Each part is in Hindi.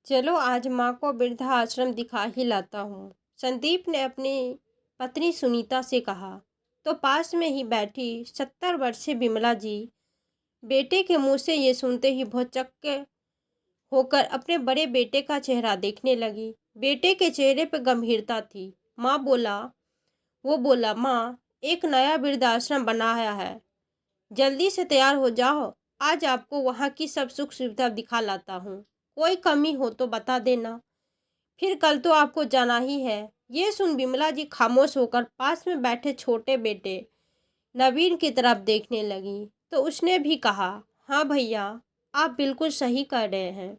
चलो आज माँ को वृद्धाश्रम दिखा ही लाता हूँ। संदीप ने अपनी पत्नी सुनीता से कहा। तो पास में ही बैठी 70 वर्षीय विमला जी बेटे के मुंह से ये सुनते ही भौचक्के होकर अपने बड़े बेटे का चेहरा देखने लगी। बेटे के चेहरे पर गंभीरता थी। वो बोला, माँ, एक नया वृद्धाश्रम बनाया है, जल्दी से तैयार हो जाओ। आज आपको वहाँ की सब सुख सुविधा दिखा लाता हूँ। कोई कमी हो तो बता देना, फिर कल तो आपको जाना ही है। ये सुन विमला जी खामोश होकर पास में बैठे छोटे बेटे नवीन की तरफ देखने लगी। तो उसने भी कहा, हाँ भैया, आप बिल्कुल सही कह रहे हैं।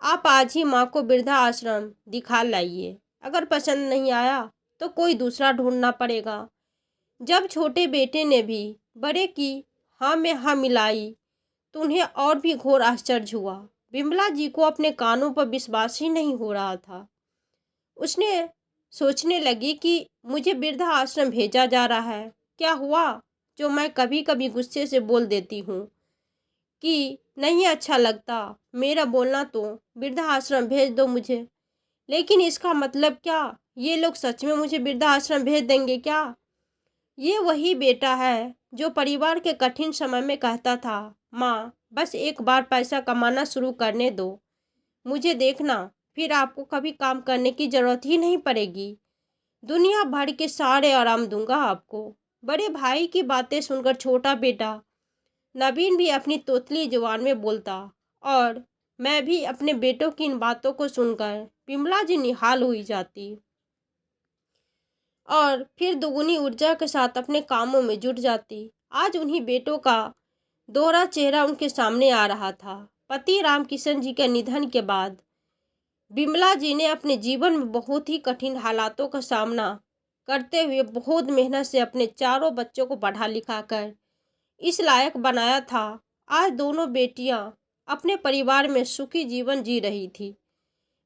आप आज ही माँ को वृद्धा आश्रम दिखा लाइए। अगर पसंद नहीं आया तो कोई दूसरा ढूंढना पड़ेगा। जब छोटे बेटे ने भी बड़े की हाँ में हाँ मिलाई तो उन्हें और भी घोर आश्चर्य हुआ। विमला जी को अपने कानों पर विश्वास ही नहीं हो रहा था। उसने सोचने लगी कि मुझे वृद्धा आश्रम भेजा जा रहा है। क्या हुआ जो मैं कभी कभी गुस्से से बोल देती हूँ कि नहीं अच्छा लगता मेरा बोलना, तो वृद्धा आश्रम भेज दो मुझे। लेकिन इसका मतलब क्या? ये लोग सच में मुझे वृद्धा आश्रम भेज देंगे क्या? ये वही बेटा है जो परिवार के कठिन समय में कहता था, माँ, बस एक बार पैसा कमाना शुरू करने दो, मुझे देखना, फिर आपको कभी काम करने की जरूरत ही नहीं पड़ेगी। दुनिया भर के सारे आराम दूंगा आपको। बड़े भाई की बातें सुनकर छोटा बेटा नवीन भी अपनी तोतली जुबान में बोलता, और मैं भी अपने बेटों की इन बातों को सुनकर विमला जी निहाल हुई जाती और फिर दुगुनी ऊर्जा के साथ अपने कामों में जुट जाती। आज उन्हीं बेटों का दोहरा चेहरा उनके सामने आ रहा था। पति रामकिशन जी के निधन के बाद विमला जी ने अपने जीवन में बहुत ही कठिन हालातों का सामना करते हुए बहुत मेहनत से अपने चारों बच्चों को पढ़ा लिखा कर इस लायक बनाया था। आज दोनों बेटियां अपने परिवार में सुखी जीवन जी रही थी।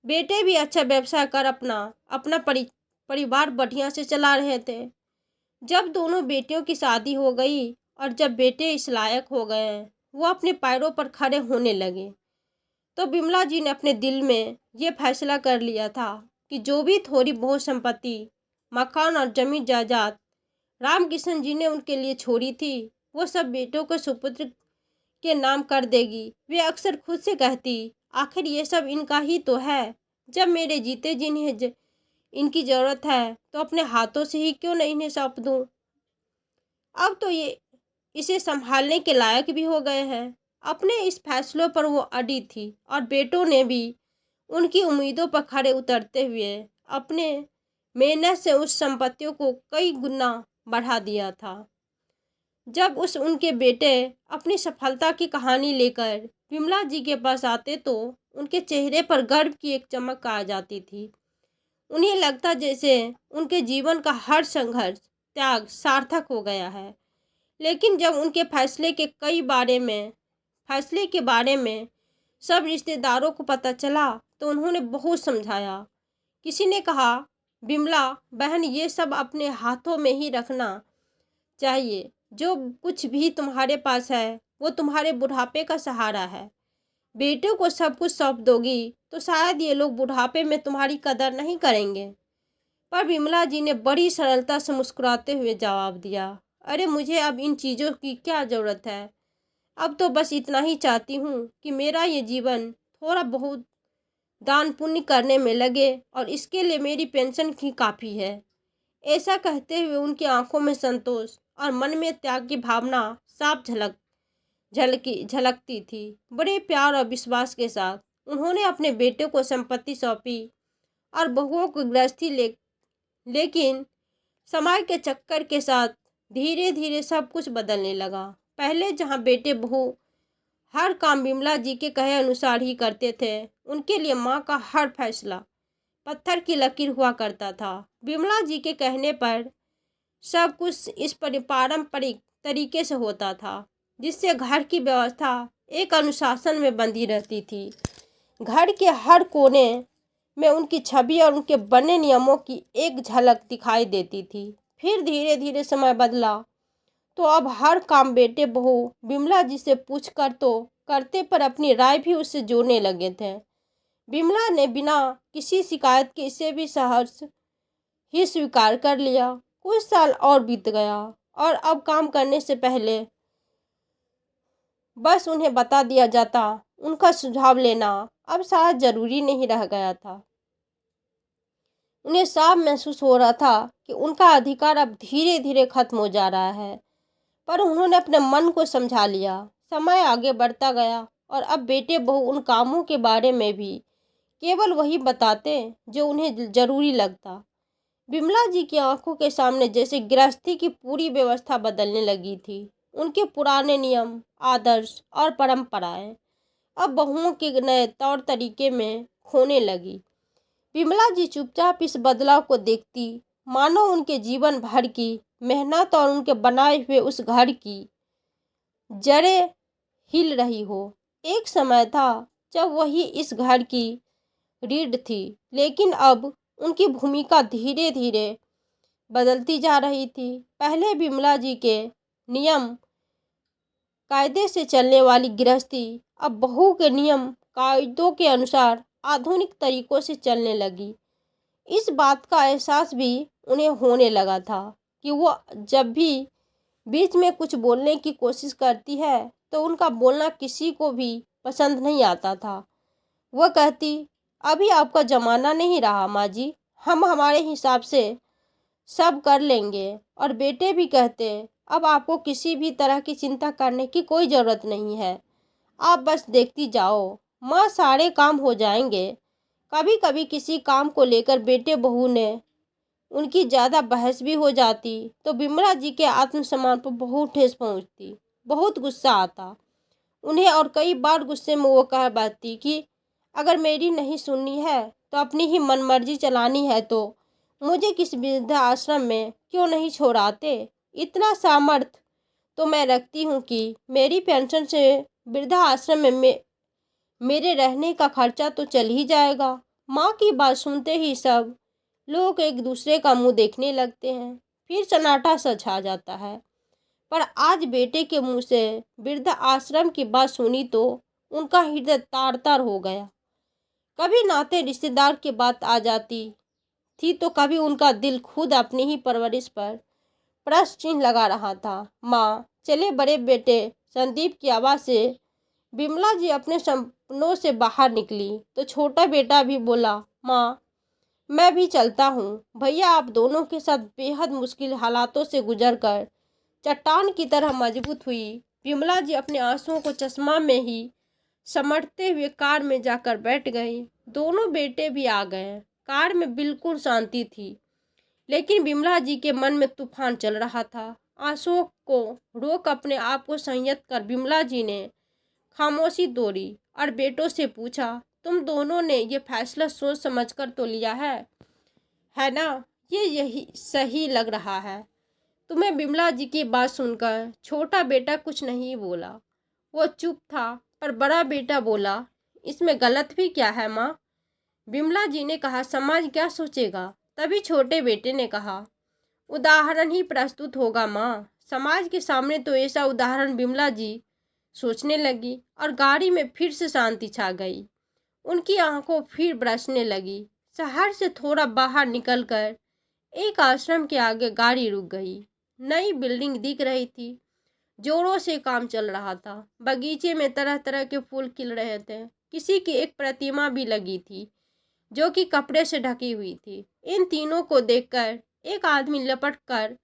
बेटे भी अच्छा व्यवसाय कर अपना अपना परिवार बढ़िया से चला रहे थे। जब दोनों बेटियों की शादी हो गई और जब बेटे इस लायक हो गए, वो अपने पैरों पर खड़े होने लगे, तो बिमला जी ने अपने दिल में ये फैसला कर लिया था कि जो भी थोड़ी बहुत संपत्ति, मकान और जमीन जायदाद रामकिशन जी ने उनके लिए छोड़ी थी, वो सब बेटों के सुपुत्र के नाम कर देगी। वे अक्सर खुद से कहती, आखिर ये सब इनका ही तो है। जब मेरे जीते जिन्हें इनकी ज़रूरत है तो अपने हाथों से ही क्यों नहीं इन्हें सौंप दूँ। अब तो ये इसे संभालने के लायक भी हो गए हैं। अपने इस फैसलों पर वो अड़ी थी और बेटों ने भी उनकी उम्मीदों पर खड़े उतरते हुए अपने मेहनत से उस संपत्तियों को कई गुना बढ़ा दिया था। जब उनके बेटे अपनी सफलता की कहानी लेकर विमला जी के पास आते तो उनके चेहरे पर गर्व की एक चमक आ जाती थी। उन्हें लगता जैसे उनके जीवन का हर संघर्ष त्याग सार्थक हो गया है। लेकिन जब उनके फैसले के बारे में सब रिश्तेदारों को पता चला तो उन्होंने बहुत समझाया। किसी ने कहा, बिमला बहन, ये सब अपने हाथों में ही रखना चाहिए। जो कुछ भी तुम्हारे पास है वो तुम्हारे बुढ़ापे का सहारा है। बेटों को सब कुछ सौंप दोगी तो शायद ये लोग बुढ़ापे में तुम्हारी कदर नहीं करेंगे। पर विमला जी ने बड़ी सरलता से मुस्कुराते हुए जवाब दिया, अरे मुझे अब इन चीज़ों की क्या ज़रूरत है। अब तो बस इतना ही चाहती हूँ कि मेरा ये जीवन थोड़ा बहुत दान पुण्य करने में लगे और इसके लिए मेरी पेंशन ही काफ़ी है। ऐसा कहते हुए उनकी आंखों में संतोष और मन में त्याग की भावना साफ झलकती थी। बड़े प्यार और विश्वास के साथ उन्होंने अपने बेटे को संपत्ति सौंपी और बहुओं को गृहस्थी लेकिन समय के चक्कर के साथ धीरे धीरे सब कुछ बदलने लगा। पहले जहां बेटे बहू हर काम बिमला जी के कहे अनुसार ही करते थे, उनके लिए माँ का हर फैसला पत्थर की लकीर हुआ करता था। बिमला जी के कहने पर सब कुछ इस पारंपरिक तरीके से होता था, जिससे घर की व्यवस्था एक अनुशासन में बंधी रहती थी। घर के हर कोने में उनकी छवि और उनके बने नियमों की एक झलक दिखाई देती थी। फिर धीरे धीरे समय बदला तो अब हर काम बेटे बहू बिमला जी से पूछ कर तो करते, पर अपनी राय भी उससे जोड़ने लगे थे। विमला ने बिना किसी शिकायत के इसे भी सहर्ष ही स्वीकार कर लिया। कुछ साल और बीत गया और अब काम करने से पहले बस उन्हें बता दिया जाता। उनका सुझाव लेना अब शायद जरूरी नहीं रह गया था। उन्हें साफ महसूस हो रहा था कि उनका अधिकार अब धीरे धीरे खत्म हो जा रहा है, पर उन्होंने अपने मन को समझा लिया। समय आगे बढ़ता गया और अब बेटे बहू उन कामों के बारे में भी केवल वही बताते जो उन्हें जरूरी लगता। विमला जी की आंखों के सामने जैसे गृहस्थी की पूरी व्यवस्था बदलने लगी थी। उनके पुराने नियम, आदर्श और परंपराएं अब बहुओं के नए तौर तरीके में खोने लगी। विमला जी चुपचाप इस बदलाव को देखती, मानो उनके जीवन भर की मेहनत और उनके बनाए हुए उस घर की जड़ें हिल रही हो। एक समय था जब वही इस घर की रीढ़ थी, लेकिन अब उनकी भूमिका धीरे धीरे बदलती जा रही थी। पहले विमला जी के नियम कायदे से चलने वाली गृहस्थी अब बहू के नियम कायदों के अनुसार आधुनिक तरीकों से चलने लगी। इस बात का एहसास भी उन्हें होने लगा था कि वो जब भी बीच में कुछ बोलने की कोशिश करती है तो उनका बोलना किसी को भी पसंद नहीं आता था। वह कहती, अभी आपका ज़माना नहीं रहा माँ जी, हम हमारे हिसाब से सब कर लेंगे। और बेटे भी कहते, अब आपको किसी भी तरह की चिंता करने की कोई ज़रूरत नहीं है, आप बस देखती जाओ, माँ सारे काम हो जाएंगे। कभी कभी किसी काम को लेकर बेटे बहू ने उनकी ज़्यादा बहस भी हो जाती तो विमला जी के आत्मसम्मान पर बहुत ठेस पहुंचती, बहुत गुस्सा आता उन्हें। और कई बार गुस्से में वो कह बैठती कि अगर मेरी नहीं सुननी है तो अपनी ही मनमर्जी चलानी है तो मुझे किस वृद्धा आश्रम में क्यों नहीं छोड़ाते। इतना सामर्थ्य तो मैं रखती हूँ कि मेरी पेंशन से वृद्धा आश्रम में मेरे रहने का खर्चा तो चल ही जाएगा। माँ की बात सुनते ही सब लोग एक दूसरे का मुंह देखने लगते हैं, फिर सन्नाटा सा छा जाता है। पर आज बेटे के मुंह से वृद्ध आश्रम की बात सुनी तो उनका हृदय तार तार हो गया। कभी नाते रिश्तेदार की बात आ जाती थी तो कभी उनका दिल खुद अपनी ही परवरिश पर प्रश्न चिन्ह लगा रहा था। माँ चले बड़े बेटे संदीप की आवाज़ से विमला जी अपने सपनों से बाहर निकली तो छोटा बेटा भी बोला, माँ मैं भी चलता हूँ। भैया आप दोनों के साथ बेहद मुश्किल हालातों से गुजरकर चट्टान की तरह मजबूत हुई। विमला जी अपने आंसुओं को चश्मा में ही समटते हुए कार में जाकर बैठ गई। दोनों बेटे भी आ गए। कार में बिल्कुल शांति थी, लेकिन विमला जी के मन में तूफान चल रहा था। आंसुओं को रोक अपने आप को संयत कर विमला जी ने खामोशी तोड़ी और बेटों से पूछा, तुम दोनों ने ये फैसला सोच समझकर तो लिया है ना? ये यही सही लग रहा है तुम्हें? विमला जी की बात सुनकर छोटा बेटा कुछ नहीं बोला। वो चुप था, पर बड़ा बेटा बोला, इसमें गलत भी क्या है माँ? विमला जी ने कहा, समाज क्या सोचेगा? तभी छोटे बेटे ने कहा, उदाहरण ही प्रस्तुत होगा माँ। समाज के सामने तो ऐसा उदाहरण। विमला जी सोचने लगी और गाड़ी में फिर से शांति छा गई। उनकी आंखों फिर बरसने लगी। शहर से थोड़ा बाहर निकलकर एक आश्रम के आगे गाड़ी रुक गई। नई बिल्डिंग दिख रही थी, जोरों से काम चल रहा था। बगीचे में तरह तरह के फूल खिल रहे थे। किसी की एक प्रतिमा भी लगी थी जो कि कपड़े से ढकी हुई थी। इन तीनों को देखकर एक आदमी लपट कर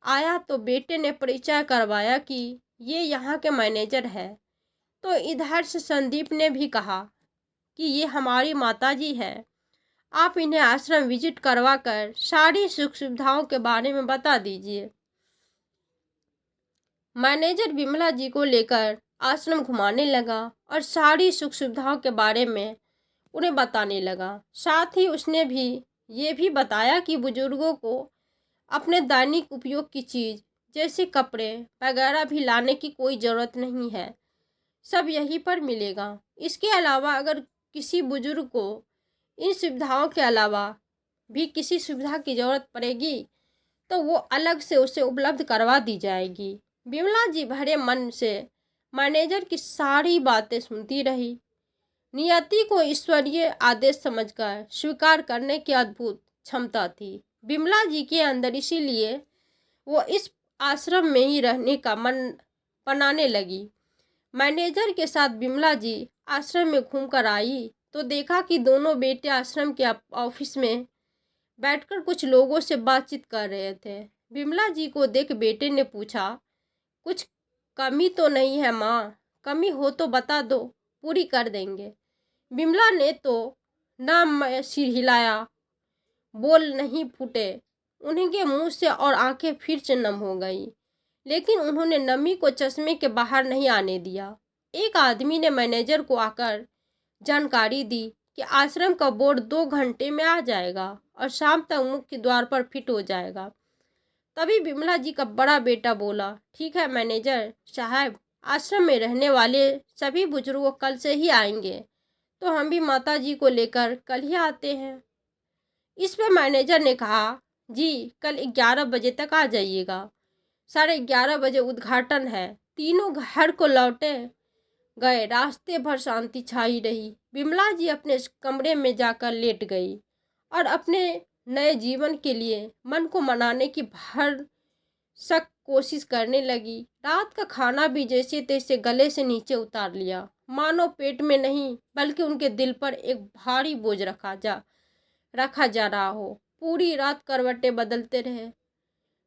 आया तो बेटे ने परिचय करवाया कि ये यहाँ के मैनेजर है। तो इधर से संदीप ने भी कहा कि ये हमारी माताजी है, आप इन्हें आश्रम विजिट करवा कर सारी सुख सुविधाओं के बारे में बता दीजिए। मैनेजर विमला जी को लेकर आश्रम घुमाने लगा और सारी सुख सुविधाओं के बारे में उन्हें बताने लगा। साथ ही उसने भी ये भी बताया कि बुजुर्गों को अपने दैनिक उपयोग की चीज़ जैसे कपड़े वगैरह भी लाने की कोई ज़रूरत नहीं है, सब यहीं पर मिलेगा। इसके अलावा अगर किसी बुजुर्ग को इन सुविधाओं के अलावा भी किसी सुविधा की ज़रूरत पड़ेगी तो वो अलग से उसे उपलब्ध करवा दी जाएगी। विमला जी भरे मन से मैनेजर की सारी बातें सुनती रही। नियति को ईश्वरीय आदेश समझकर स्वीकार करने की अद्भुत क्षमता थी बिमला जी के अंदर। इसीलिए वो इस आश्रम में ही रहने का मन बनाने लगी। मैनेजर के साथ बिमला जी आश्रम में घूमकर आई तो देखा कि दोनों बेटे आश्रम के ऑफिस में बैठकर कुछ लोगों से बातचीत कर रहे थे। बिमला जी को देख बेटे ने पूछा, कुछ कमी तो नहीं है माँ? कमी हो तो बता दो, पूरी कर देंगे। बिमला ने तो ना सिर हिलाया, बोल नहीं फूटे। उनके मुंह से और आंखें फिर से नम हो गई, लेकिन उन्होंने नमी को चश्मे के बाहर नहीं आने दिया। एक आदमी ने मैनेजर को आकर जानकारी दी कि आश्रम का बोर्ड 2 घंटे में आ जाएगा और शाम तक मुख्य द्वार पर फिट हो जाएगा। तभी बिमला जी का बड़ा बेटा बोला, ठीक है मैनेजर साहब, आश्रम में रहने वाले सभी बुजुर्ग कल से ही आएंगे, तो हम भी माता जी को लेकर कल ही आते हैं। इस पर मैनेजर ने कहा, जी कल 11 बजे तक आ जाइएगा। 11:30 बजे उद्घाटन है। तीनों घर को लौटे गए। रास्ते भर शांति छाई रही। बिमला जी अपने कमरे में जाकर लेट गई और अपने नए जीवन के लिए मन को मनाने की भरसक कोशिश करने लगी। रात का खाना भी जैसे तैसे गले से नीचे उतार लिया, मानो पेट में नहीं बल्कि उनके दिल पर एक भारी बोझ रखा जा रहा हो। पूरी रात करवटें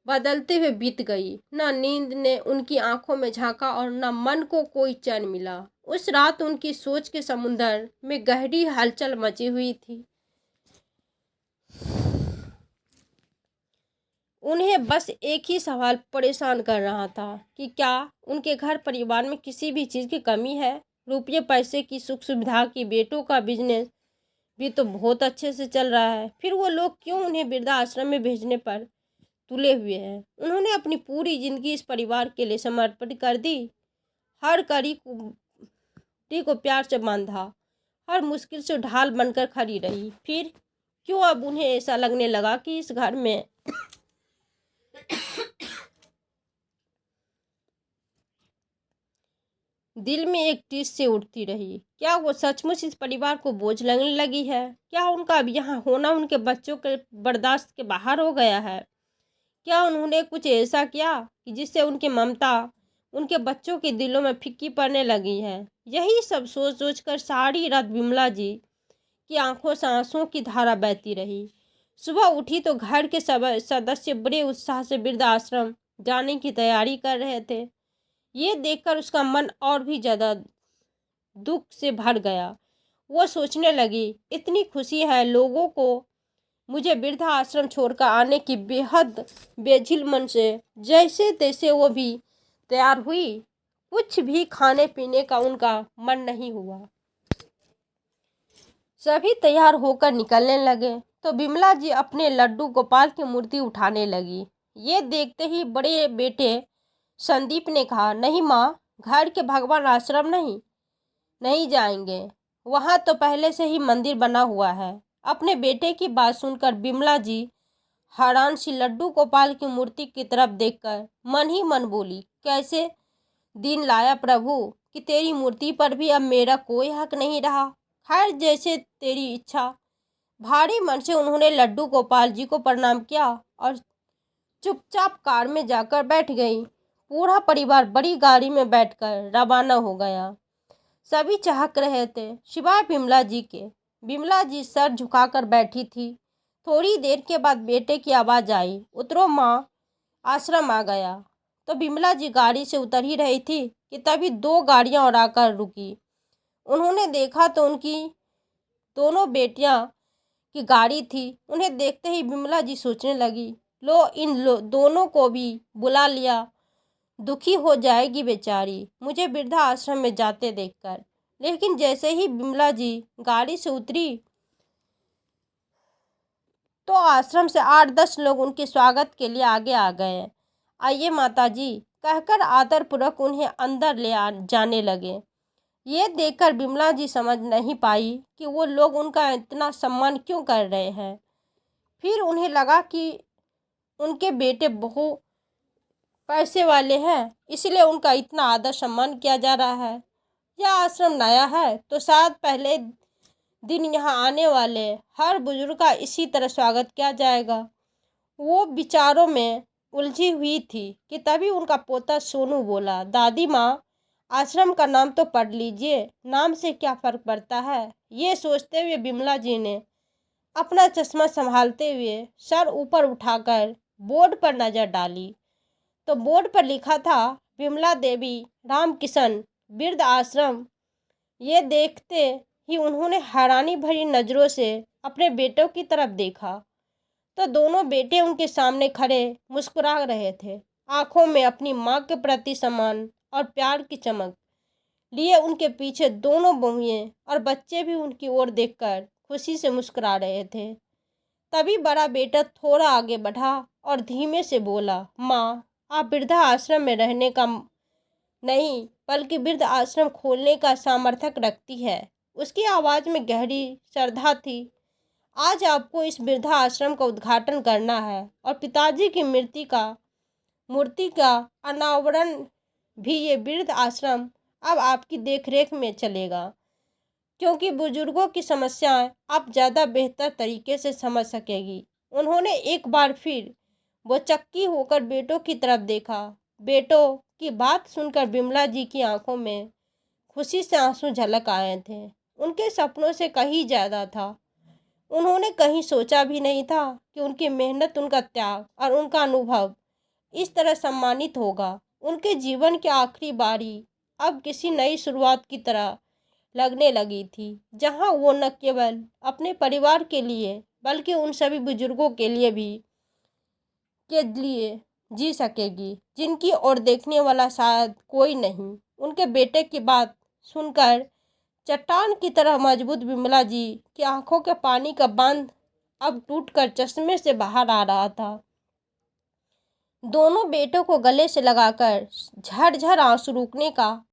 बदलते हुए बीत गई। न नींद ने उनकी आंखों में झांका और न मन को कोई चैन मिला। उस रात उनकी सोच के समुद्र में गहरी हलचल मची हुई थी। उन्हें बस एक ही सवाल परेशान कर रहा था कि क्या उनके घर परिवार में किसी भी चीज़ की कमी है? रुपये पैसे की, सुख सुविधा की, बेटों का बिजनेस भी तो बहुत अच्छे से चल रहा है, फिर वो लोग क्यों उन्हें वृद्धाश्रम में भेजने पर तुले हुए हैं? उन्होंने अपनी पूरी जिंदगी इस परिवार के लिए समर्पित कर दी। हर कड़ी को प्यार से बांधा, हर मुश्किल से ढाल बनकर खड़ी रही। फिर क्यों अब उन्हें ऐसा लगने लगा कि इस घर में दिल में एक टीस से उठती रही। क्या वो सचमुच इस परिवार को बोझ लगने लगी है? क्या उनका अब यहाँ होना उनके बच्चों के बर्दाश्त के बाहर हो गया है? क्या उन्होंने कुछ ऐसा किया कि जिससे उनकी ममता उनके बच्चों के दिलों में फीकी पड़ने लगी है? यही सब सोच सोच कर सारी रात बिमला जी की आंखों से आंसुओं की धारा बहती रही। सुबह उठी तो घर के सब सदस्य बड़े उत्साह से वृद्धाश्रम जाने की तैयारी कर रहे थे। ये देखकर उसका मन और भी ज़्यादा दुख से भर गया। वो सोचने लगी, इतनी खुशी है लोगों को मुझे वृद्धा आश्रम छोड़कर आने की, बेहद बेझिल मन से जैसे तैसे वो भी तैयार हुई। कुछ भी खाने पीने का उनका मन नहीं हुआ। सभी तैयार होकर निकलने लगे तो बिमला जी अपने लड्डू गोपाल की मूर्ति उठाने लगी। ये देखते ही बड़े बेटे संदीप ने कहा, नहीं माँ, घर के भगवान आश्रम नहीं जाएंगे, वहाँ तो पहले से ही मंदिर बना हुआ है। अपने बेटे की बात सुनकर बिमला जी हैरान सी लड्डू गोपाल की मूर्ति की तरफ देखकर मन ही मन बोली, कैसे दिन लाया प्रभु कि तेरी मूर्ति पर भी अब मेरा कोई हक नहीं रहा। खैर, जैसे तेरी इच्छा। भारी मन से उन्होंने लड्डू गोपाल जी को प्रणाम किया और चुपचाप कार में जाकर बैठ गई। पूरा परिवार बड़ी गाड़ी में बैठकर रवाना हो गया। सभी चहक रहे थे सिवाय बिमला जी के। बिमला जी सर झुकाकर बैठी थी। थोड़ी देर के बाद बेटे की आवाज़ आई, उतरो माँ, आश्रम आ गया। तो बिमला जी गाड़ी से उतर ही रही थी कि तभी 2 गाड़ियां और आकर रुकी। उन्होंने देखा तो उनकी दोनों बेटियां की गाड़ी थी। उन्हें देखते ही बिमला जी सोचने लगी, दोनों को भी बुला लिया, दुखी हो जाएगी बेचारी मुझे वृद्धा आश्रम में जाते देखकर। लेकिन जैसे ही बिमला जी गाड़ी से उतरी तो आश्रम से 8-10 लोग उनके स्वागत के लिए आगे आ गए। आइए माता जी, कहकर आदरपूर्वक उन्हें अंदर जाने लगे। ये देखकर बिमला जी समझ नहीं पाई कि वो लोग उनका इतना सम्मान क्यों कर रहे हैं। फिर उन्हें लगा कि उनके बेटे बहुत पैसे वाले हैं, इसलिए उनका इतना आदर सम्मान किया जा रहा है। यह आश्रम नया है तो शायद पहले दिन यहाँ आने वाले हर बुजुर्ग का इसी तरह स्वागत किया जाएगा। वो विचारों में उलझी हुई थी कि तभी उनका पोता सोनू बोला, दादी माँ, आश्रम का नाम तो पढ़ लीजिए, नाम से क्या फर्क पड़ता है। ये सोचते हुए बिमला जी ने अपना चश्मा संभालते हुए सर ऊपर उठाकर बोर्ड पर नजर डाली तो बोर्ड पर लिखा था, विमला देवी रामकिशन वृद्ध आश्रम। ये देखते ही उन्होंने हैरानी भरी नजरों से अपने बेटों की तरफ देखा तो दोनों बेटे उनके सामने खड़े मुस्कुरा रहे थे, आंखों में अपनी माँ के प्रति सम्मान और प्यार की चमक लिए। उनके पीछे दोनों बहुएं और बच्चे भी उनकी ओर देखकर खुशी से मुस्कुरा रहे थे। तभी बड़ा बेटा थोड़ा आगे बढ़ा और धीमे से बोला, माँ, आप वृद्धा आश्रम में रहने का नहीं बल्कि वृद्ध आश्रम खोलने का सामर्थ्य रखती है। उसकी आवाज़ में गहरी श्रद्धा थी। आज आपको इस वृद्धा आश्रम का उद्घाटन करना है और पिताजी की मूर्ति का अनावरण भी। ये वृद्ध आश्रम अब आपकी देखरेख में चलेगा क्योंकि बुजुर्गों की समस्याएं आप ज़्यादा बेहतर तरीके से समझ सकेगी। उन्होंने एक बार फिर वो चक्की होकर बेटों की तरफ देखा। बेटों की बात सुनकर बिमला जी की आंखों में खुशी से आंसू झलक आए थे। उनके सपनों से कहीं ज़्यादा था। उन्होंने कहीं सोचा भी नहीं था कि उनकी मेहनत, उनका त्याग और उनका अनुभव इस तरह सम्मानित होगा। उनके जीवन की आखिरी बारी अब किसी नई शुरुआत की तरह लगने लगी थी, जहां वो न केवल अपने परिवार के लिए बल्कि उन सभी बुजुर्गों के लिए जी सकेगी जिनकी ओर देखने वाला शायद कोई नहीं। उनके बेटे की बात सुनकर चट्टान की तरह मजबूत बिमला जी की आंखों के पानी का बांध अब टूटकर चश्मे से बाहर आ रहा था। दोनों बेटों को गले से लगाकर झरझर आंसू रुकने का